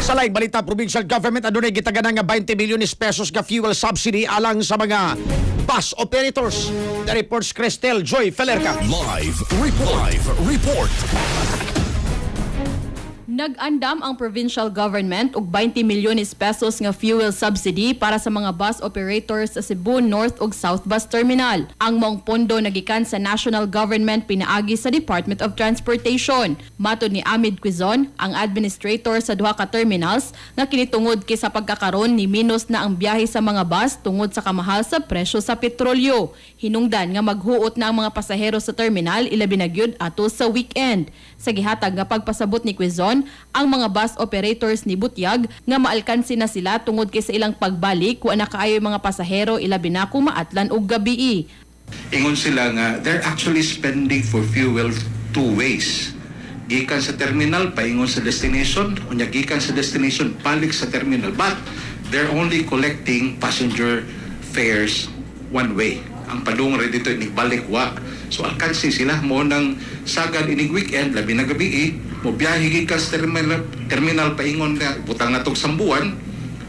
Sa laing balita, provincial government adunay gitagan nga 20 milyones pesos nga fuel subsidy alang sa mga bus operators. The reports Cristel Joy Felerca. Live report. Nag-andam ang provincial government og 20 milyones pesos nga fuel subsidy para sa mga bus operators sa Cebu North ug South Bus Terminal. Ang maong pondo nagikan sa national government pinaagi sa Department of Transportation. Matod ni Amid Quizon, ang administrator sa duha ka terminals, nga kinitungod kay sa pagkakaron ni minus na ang biyahe sa mga bus tungod sa kamahal sa presyo sa petrolyo. Hinungdan nga maghuot na ang mga pasahero sa terminal ilabi na gyud ato sa weekend. Sa gihatag nga pagpasabot ni Quizon, ang mga bus operators ni Butyag nga maalkansi na sila tungod kay sa ilang pagbalik wa na kaayo mga pasahero ilabi na kung maatlan og gabii. Ingon sila nga they're actually spending for fuel two ways. Gikan sa terminal paingon sa destination, unya gikan sa destination balik sa terminal, but they're only collecting passenger fares one way. Ang padung rin dito balik wa. So alkansi sila mo nang sagad inig weekend labi na gabi mo biyahe gikan sa terminal paingon nga butang natog sambuan.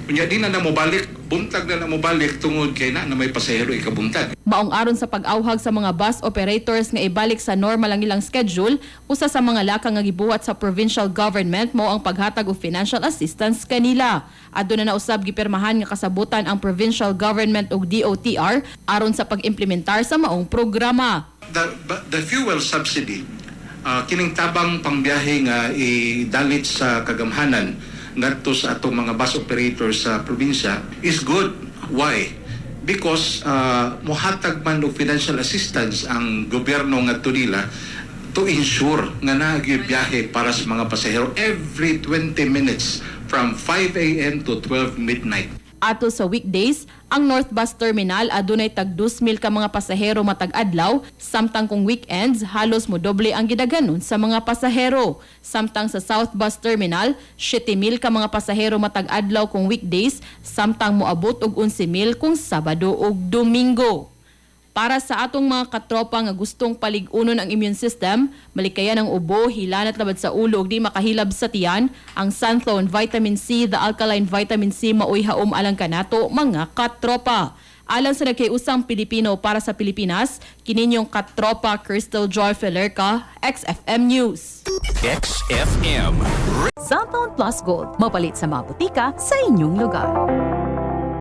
Unya di na mo balik, buntag na mo balik tungod kay na may pasahero ikabuntag. Maong aron sa pag-awhag sa mga bus operators nga ibalik sa normal ang ilang schedule, usa sa mga laka nga gibuhat sa provincial government mao ang paghatag og financial assistance kanila. Aduna na usab gipirmahan nga kasabutan ang provincial government ug DOTR aron sa pag-implementar sa maong programa. The fuel subsidy, kining tabang pangbiyahe nga idalit sa kagamhanan ngadto sa atong mga bus operators sa probinsya is good. Why? Because mohatag man og financial assistance ang gobyerno ngadto nila to ensure nga nagibiyahe para sa mga pasahero every 20 minutes from 5 a.m. to 12 midnight. Ato sa weekdays, ang North Bus Terminal adunay tag 2,000 ka mga pasahero matag adlaw, samtang kung weekends halos modoble ang gidaganon sa mga pasahero. Samtang sa South Bus Terminal, 7,000 ka mga pasahero matag adlaw kung weekdays, samtang moabot og 11,000 kung Sabado ug Domingo. Para sa atong mga katropa nga gustong palig-unon ang immune system, malikayan ang ubo, hilanat labad sa ulo ug di makahilab sa tiyan, ang Santone Vitamin C, the alkaline vitamin C maoy haom alang kanato mga katropa. Alang sa nagkiusang Pilipino para sa Pilipinas, kininyong katropa Cristel Joy Felerca, XFM News. XFM. Santone Plus Gold, mapalit sa mga butika sa inyong lugar.